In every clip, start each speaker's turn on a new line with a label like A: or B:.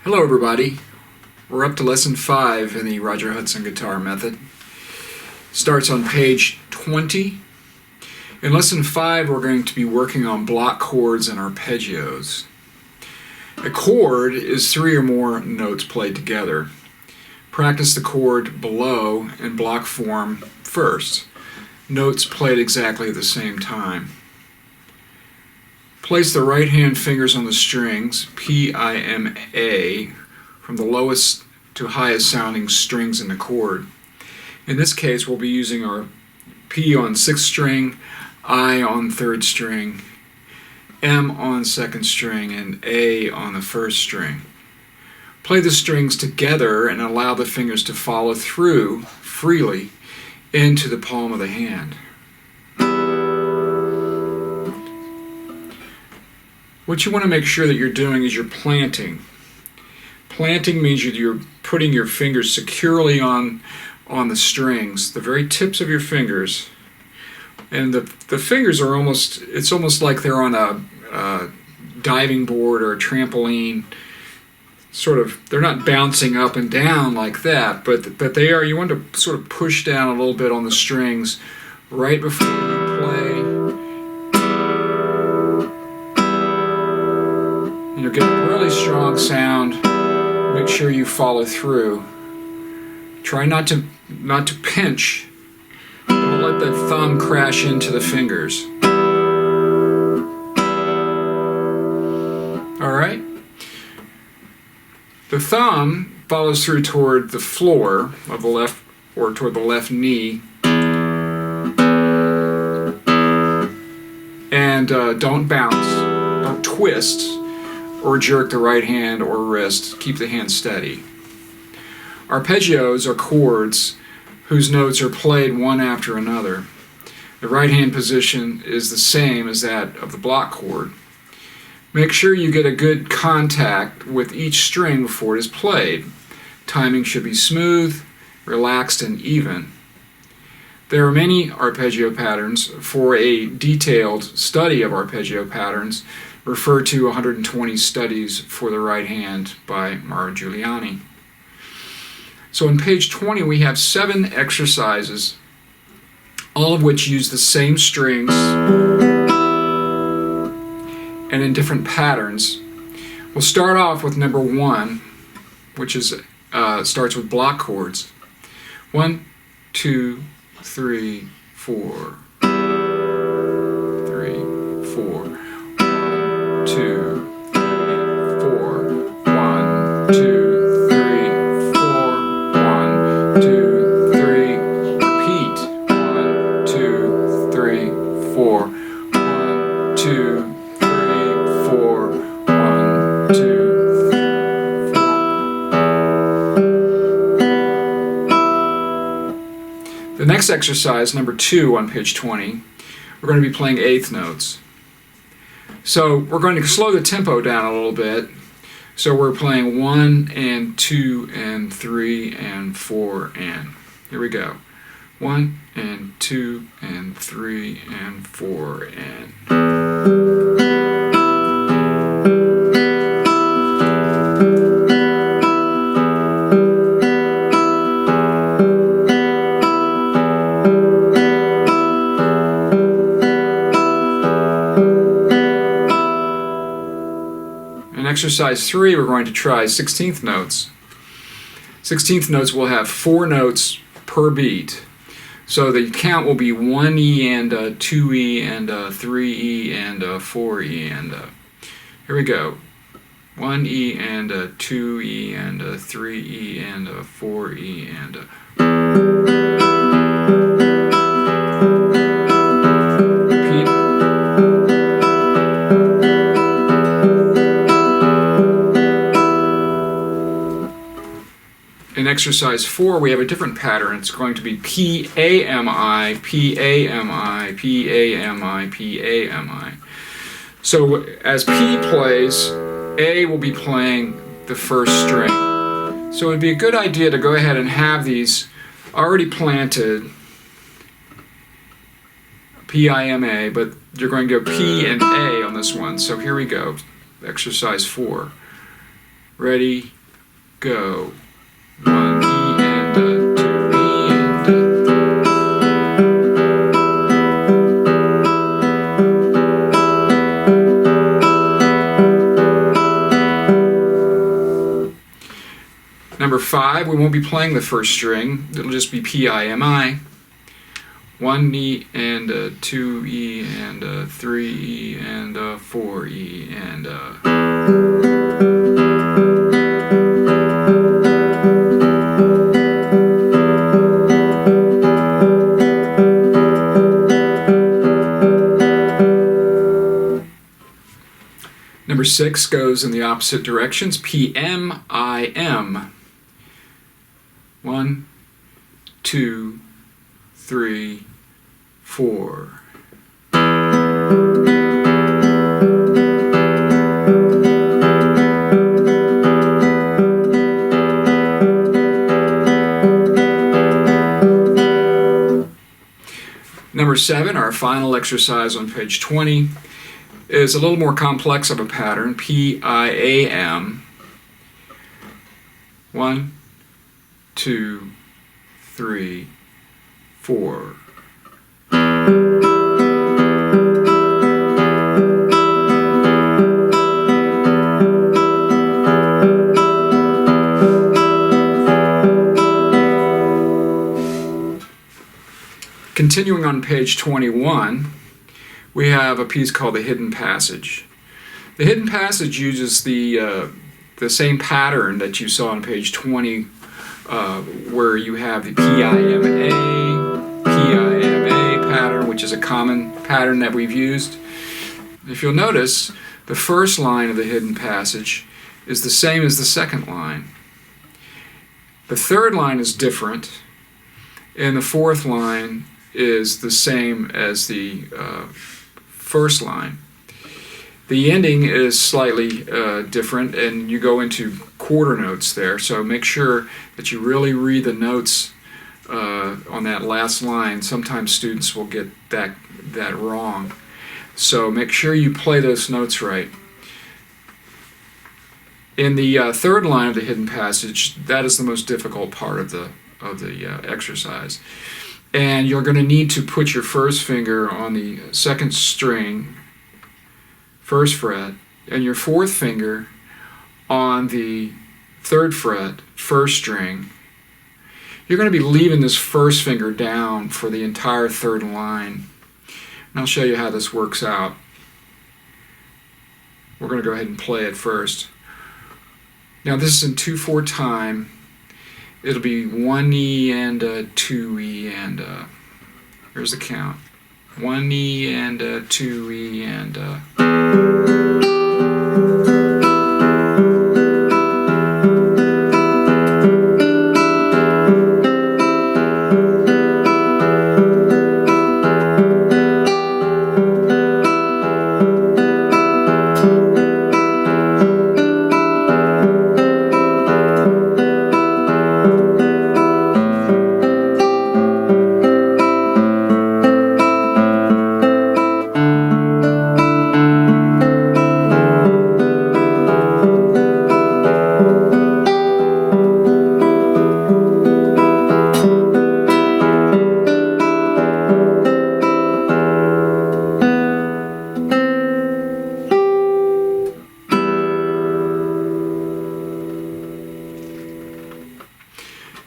A: Hello everybody, we're up to lesson 5 in the Roger Hudson guitar method. Starts on page 20. In lesson 5 we're going to be working on block chords and arpeggios. A chord is 3 or more notes played together. Practice the chord below in block form first. Notes played exactly at the same time. Place the right hand fingers on the strings, P-I-M-A, from the lowest to highest sounding strings in the chord. In this case, we'll be using our P on 6th string, I on 3rd string, M on 2nd string, and A on the 1st string. Play the strings together and allow the fingers to follow through freely into the palm of the hand. What you want to make sure that you're doing is you're planting. Planting means you're putting your fingers securely on the strings, the very tips of your fingers. And the fingers are it's almost like they're on a diving board or a trampoline. They're not bouncing up and down like that, but they are. You want to sort of push down a little bit on the strings right before you play. You'll get a really strong sound. Make sure you follow through. Try not to pinch. Don't let that thumb crash into the fingers. All right? The thumb follows through toward the floor of the left, or toward the left knee. And don't bounce, don't twist, or jerk the right hand or wrist. Keep the hand steady. Arpeggios are chords whose notes are played one after another. The right hand position is the same as that of the block chord. Make sure you get a good contact with each string before it is played. Timing should be smooth, relaxed, and even. There are many arpeggio patterns. For a detailed study of arpeggio patterns, refer to 120 Studies for the Right Hand by Mara Giuliani. So on page 20 we have 7 exercises, all of which use the same strings and in different patterns. We'll start off with number 1, which starts with block chords. 1, 2, 3, 4. 3, 4. 2, 3, 4. 1, 2, 3, 4. 1, 2, 3. Repeat. 1, 2, 3, 4. 1, 2, 3, 4. 1, 2, 4. The next exercise, number 2 on page 20, we're going to be playing eighth notes. So we're going to slow the tempo down a little bit. So we're playing 1 and 2 and 3 and 4 and. Here we go. 1 and 2 and 3 and 4 and. In exercise 3, we're going to try 16th notes. 16th notes will have 4 notes per beat. So the count will be 1E and 2E and 3E and 4E and here we go. 1E and 2E and 3E and 4E and In exercise 4, we have a different pattern. It's going to be P-A-M-I, P-A-M-I, P-A-M-I, P-A-M-I. So as P plays, A will be playing the first string. So it would be a good idea to go ahead and have these already planted, P-I-M-A, but you're going to go P and A on this one. So here we go, exercise 4. Ready, go. 1 E and a 2 E and a 3. Number 5, we won't be playing the first string. It'll just be P-I-M-I. 1 E and a 2 E and a 3 E and a 4 E and a. Number 6 goes in the opposite directions. P-M-I-M. 1, 2, 3, 4. Number 7, our final exercise on page 20, is a little more complex of a pattern. P-I-A-M. 1, 2, 3, 4. Continuing on page 21, we have a piece called the Hidden Passage. The Hidden Passage uses the same pattern that you saw on page 20, where you have the P-I-M-A pattern, which is a common pattern that we've used. If you'll notice, the first line of the Hidden Passage is the same as the second line. The third line is different, and the fourth line is the same as the first line. The ending is slightly different, and you go into quarter notes there, so make sure that you really read the notes on that last line. Sometimes students will get that wrong, so make sure you play those notes right. In the third line of the Hidden Passage, that is the most difficult part of the exercise. And you're going to need to put your first finger on the second string, first fret, and your fourth finger on the third fret, first string. You're going to be leaving this first finger down for the entire third line. And I'll show you how this works out. We're going to go ahead and play it first. Now this is in 2/4 time. It'll be 1 E and a 2 E and a. Here's the count. 1 E and a 2 E and a.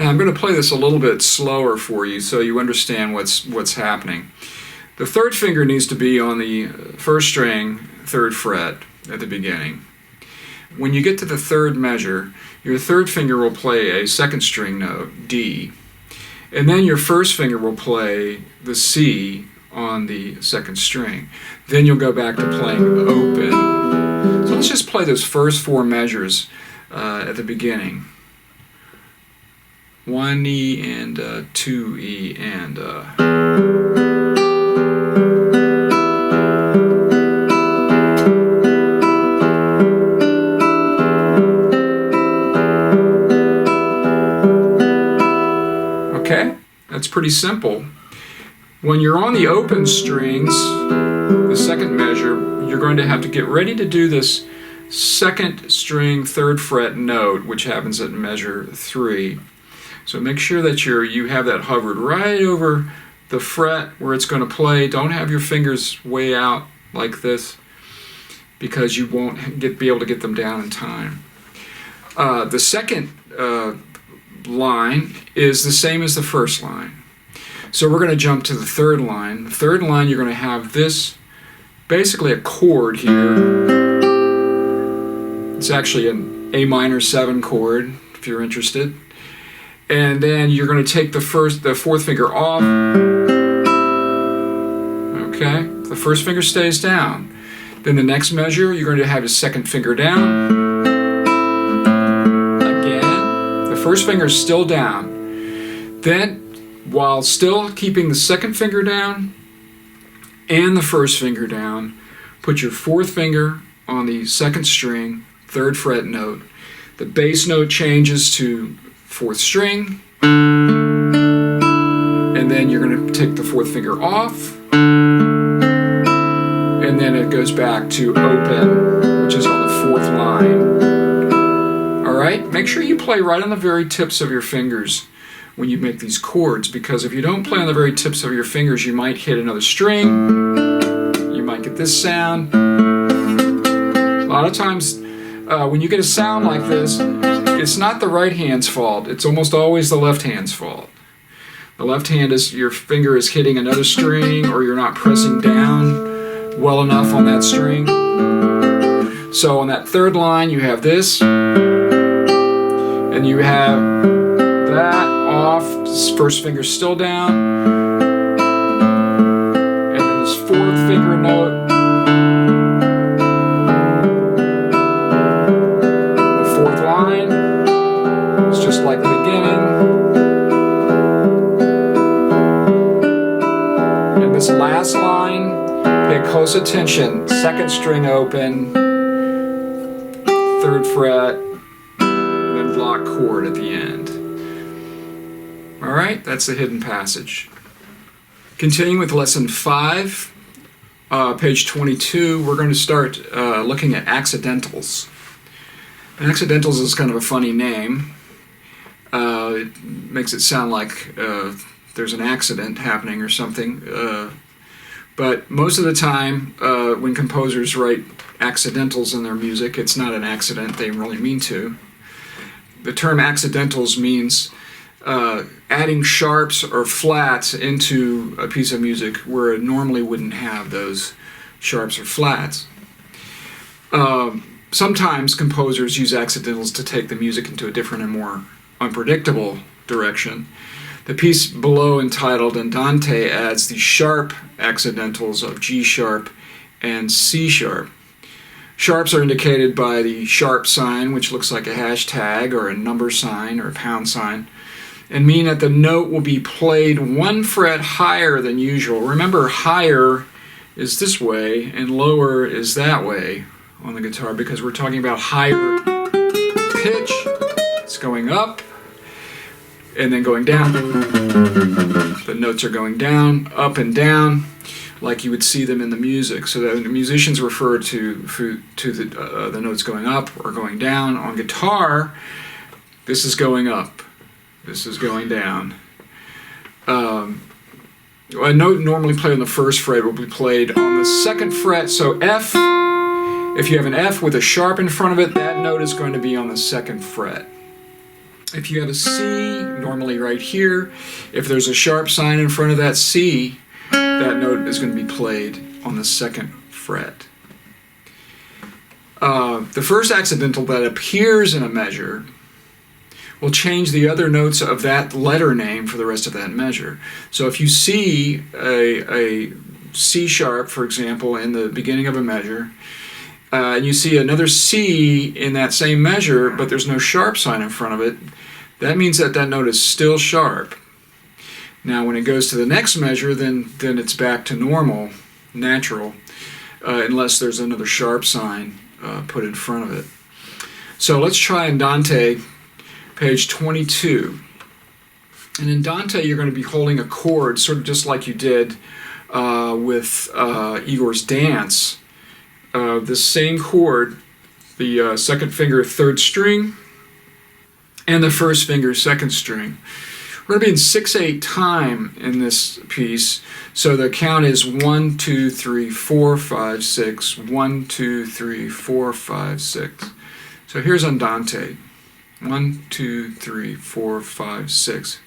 A: Now I'm going to play this a little bit slower for you so you understand what's happening. The third finger needs to be on the first string, third fret at the beginning. When you get to the third measure, your third finger will play a second string note, D, and then your first finger will play the C on the second string. Then you'll go back to playing open. So let's just play those first 4 measures at the beginning. 1 E and 2 E and Okay, that's pretty simple. When you're on the open strings, the second measure, you're going to have to get ready to do this second string, 3rd fret note, which happens at measure 3. So make sure that you have that hovered right over the fret where it's going to play. Don't have your fingers way out like this, because you won't be able to get them down in time. The second line is the same as the first line. So we're going to jump to the third line. The third line, you're going to have this, basically a chord here. It's actually an A minor 7 chord, if you're interested. And then you're going to take the 4th finger off. Okay, the first finger stays down. Then the next measure, you're going to have your 2nd finger down. Again, the first finger is still down. Then, while still keeping the 2nd finger down and the 1st finger down, put your 4th finger on the 2nd string, 3rd fret note. The bass note changes to 4th string, and then you're going to take the 4th finger off, and then it goes back to open, which is on the 4th line. Alright, make sure you play right on the very tips of your fingers when you make these chords, because if you don't play on the very tips of your fingers, you might hit another string, you might get this sound. A lot of times when you get a sound like this, it's not the right hand's fault, it's almost always the left hand's fault. The left hand is, your finger is hitting another string, or you're not pressing down well enough on that string. So on that 3rd line you have this, and you have that off, 1st finger still down, and then this 4th finger note. The 4th line is just like the beginning. And this last line, pay close attention, 2nd string open, 3rd fret, and then block chord at the end. Alright, that's the hidden passage. Continuing with lesson 5, page 22, we're going to start looking at accidentals. Accidentals is kind of a funny name. It makes it sound like there's an accident happening or something. But most of the time, when composers write accidentals in their music, it's not an accident, they really mean to. The term accidentals means adding sharps or flats into a piece of music where it normally wouldn't have those sharps or flats. Sometimes composers use accidentals to take the music into a different and more unpredictable direction. The piece below, entitled Andante, adds the sharp accidentals of G sharp and C sharp. Sharps are indicated by the sharp sign, which looks like a hashtag or a number sign or a pound sign, and mean that the note will be played 1 fret higher than usual. Remember, higher is this way and lower is that way on the guitar, because we're talking about higher pitch. It's going up and then going down. The notes are going down, up and down, like you would see them in the music. So that the musicians refer to the notes going up or going down. On guitar, this is going up, this is going down. A note normally played on the 1st fret will be played on the 2nd fret. So F, if you have an F with a sharp in front of it, that note is going to be on the 2nd fret. If you have a C, normally right here, if there's a sharp sign in front of that C, that note is going to be played on the 2nd fret. The first accidental that appears in a measure will change the other notes of that letter name for the rest of that measure. So if you see a C sharp, for example, in the beginning of a measure, and you see another C in that same measure, but there's no sharp sign in front of it, that means that that note is still sharp. Now when it goes to the next measure, then it's back to normal, natural, unless there's another sharp sign put in front of it. So let's try Andante, page 22. And in Andante, you're going to be holding a chord, sort of just like you did with Igor's Dance. The same chord the second finger 3rd string, and the first finger 2nd string. We're going to be in 6/8 time in this piece, so the count is 1, 2, 3, 4, 5, 6, 1, 2, 3, 4, 5, 6. So here's Andante. 1, 2, 3, 4, 5, 6.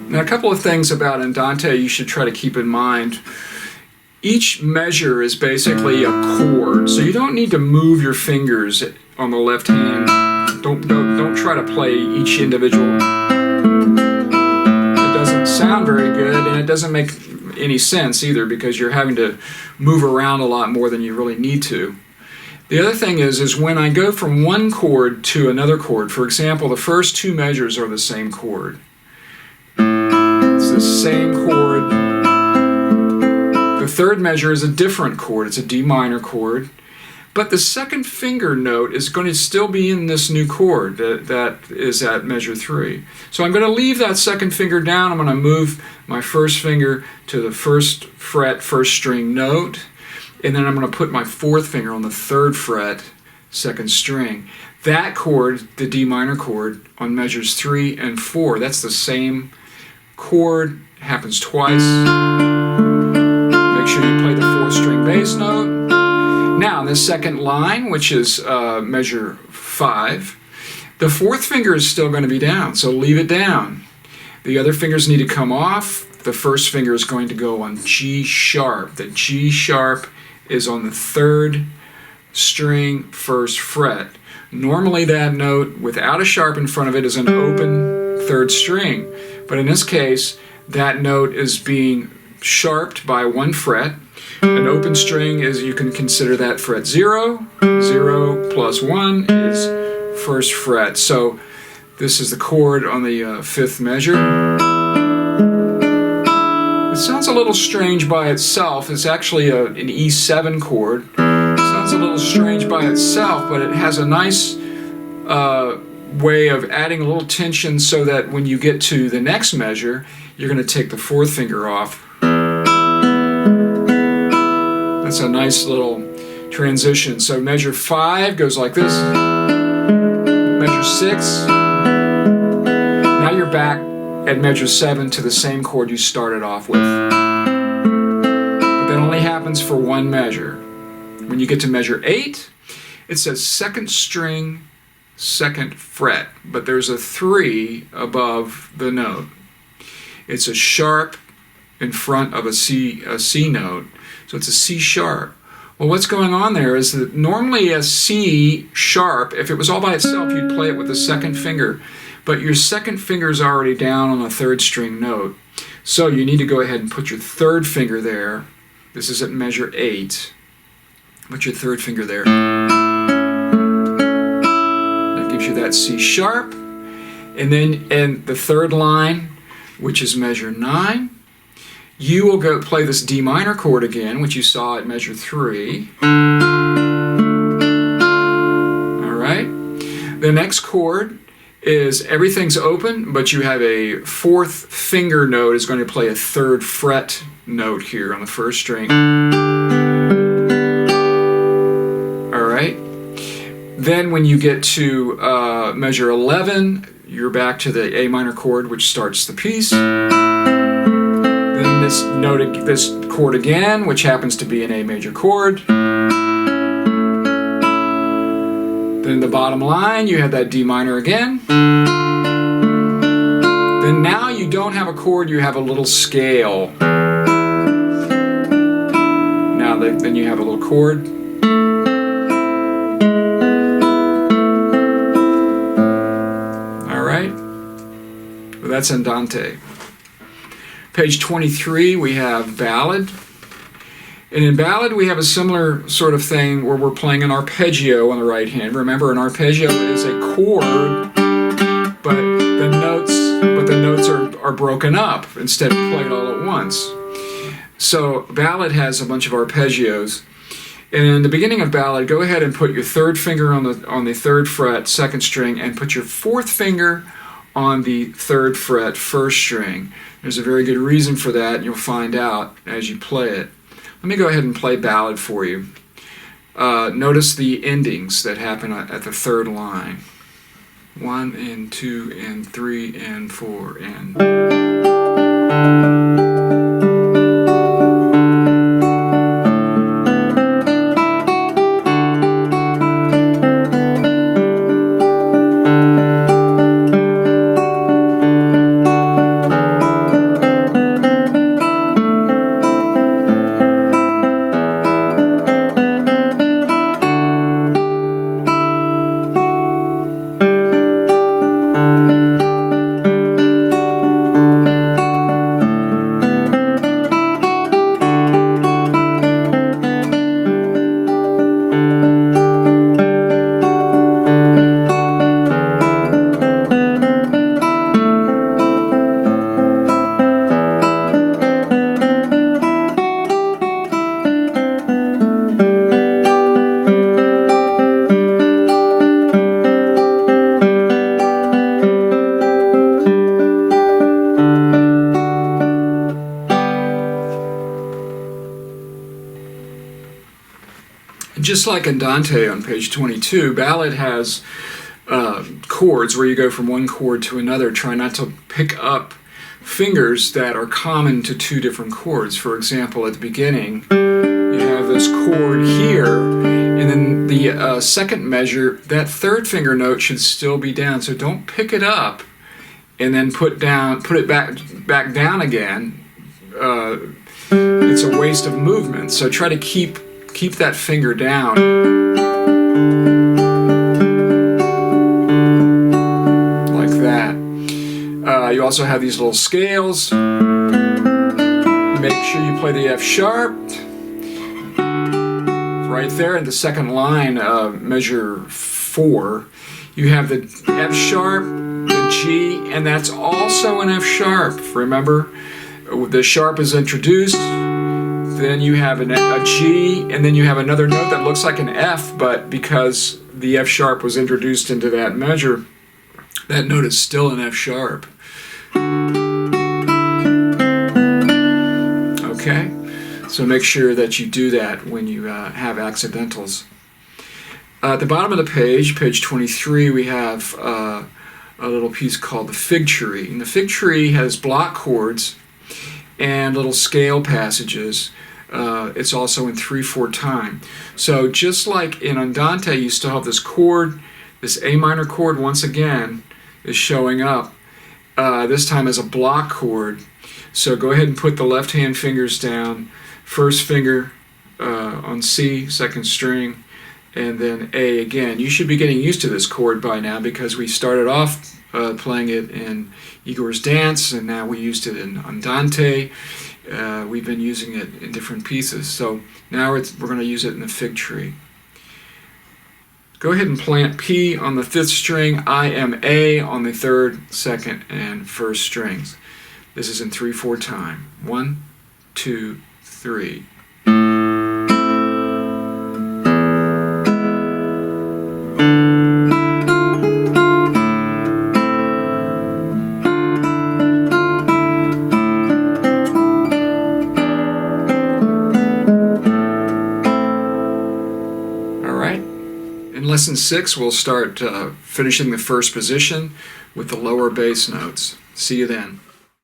A: Now, a couple of things about Andante you should try to keep in mind. Each measure is basically a chord, so you don't need to move your fingers on the left hand. Don't try to play each individual. It doesn't sound very good, and it doesn't make any sense either, because you're having to move around a lot more than you really need to. The other thing is when I go from one chord to another chord, for example, the first 2 measures are the same chord. It's the same chord. The 3rd measure is a different chord. It's a D minor chord. But the second finger note is going to still be in this new chord that is at measure 3. So I'm going to leave that second finger down. I'm going to move my first finger to the 1st fret, 1st string note. And then I'm going to put my 4th finger on the 3rd fret, 2nd string. That chord, the D minor chord, on measures 3 and 4, that's the same chord, happens twice. Make sure you play the 4th string bass note. Now, the second line, which is measure 5, the 4th finger is still going to be down, so leave it down. The other fingers need to come off. The first finger is going to go on G sharp. The G sharp is on the 3rd string, 1st fret. Normally that note, without a sharp in front of it, is an open 3rd string. But in this case, that note is being sharped by 1 fret. An open string is, you can consider that fret 0. 0 plus 1 is 1st fret. So this is the chord on the 5th measure. It sounds a little strange by itself. It's actually an E7 chord. It sounds a little strange by itself, but it has a nice way of adding a little tension so that when you get to the next measure, you're going to take the 4th finger off. That's a nice little transition. So measure 5 goes like this. Measure 6. Now you're back at measure 7 to the same chord you started off with. But that only happens for 1 measure. When you get to measure 8, it says 2nd string, 2nd fret, but there's a 3 above the note. It's a sharp in front of a C note, so it's a C sharp. Well, what's going on there is that normally a C sharp, if it was all by itself, you'd play it with the 2nd finger, but your 2nd finger is already down on a 3rd string note. So you need to go ahead and put your 3rd finger there. This is at measure 8. Put your 3rd finger there. That gives you that C sharp. And then in the 3rd line, which is measure 9, you will go play this D minor chord again, which you saw at measure 3. All right. The next chord is everything's open, but you have a 4th finger note is going to play a 3rd fret note here on the 1st string. All right. Then when you get to measure 11, you're back to the A minor chord, which starts the piece. Then this chord again, which happens to be an A major chord. Then the bottom line, you have that D minor again. Then now you don't have a chord, you have a little scale. Now then you have a little chord. All right, well, that's Andante. Page 23, we have Ballad. And in Ballad, we have a similar sort of thing where we're playing an arpeggio on the right hand. Remember, an arpeggio is a chord, but the notes are broken up instead of played all at once. So Ballad has a bunch of arpeggios. And in the beginning of Ballad, go ahead and put your third finger on the third fret, second string, and put your fourth finger on the third fret, first string. There's a very good reason for that, and you'll find out as you play it. Let me go ahead and play Ballad for you. Notice the endings that happen at the third line. 1 and 2 and 3 and 4 and... Just like Andante on page 22, Ballad has chords where you go from one chord to another. Try not to pick up fingers that are common to two different chords. For example, at the beginning, you have this chord here, and then the second measure, that third finger note should still be down. So don't pick it up and then put it back down again. It's a waste of movement. So try to keep that finger down. Like that. You also have these little scales. Make sure you play the F sharp. Right there in the second line, measure 4, you have the F sharp, the G, and that's also an F sharp. Remember, the sharp is introduced. Then you have a G, and then you have another note that looks like an F, but because the F sharp was introduced into that measure, that note is still an F sharp. Okay, so make sure that you do that when you have accidentals. At the bottom of the page, page 23, we have a little piece called the fig tree. And the fig tree has block chords and little scale passages. It's also in 3/4 time. So just like in Andante, you still have this chord, this A minor chord once again is showing up, this time as a block chord. So go ahead and put the left hand fingers down, first finger on C, second string, and then A again. You should be getting used to this chord by now because we started off playing it in Igor's Dance, and now we used it in Andante. We've been using it in different pieces, so now we're going to use it in the fig tree. Go ahead and plant P on the 5th string, I am A on the 3rd, 2nd, and 1st strings. This is in 3/4 time. 1, 2, 3. In lesson 6, we'll start finishing the first position with the lower bass notes. See you then.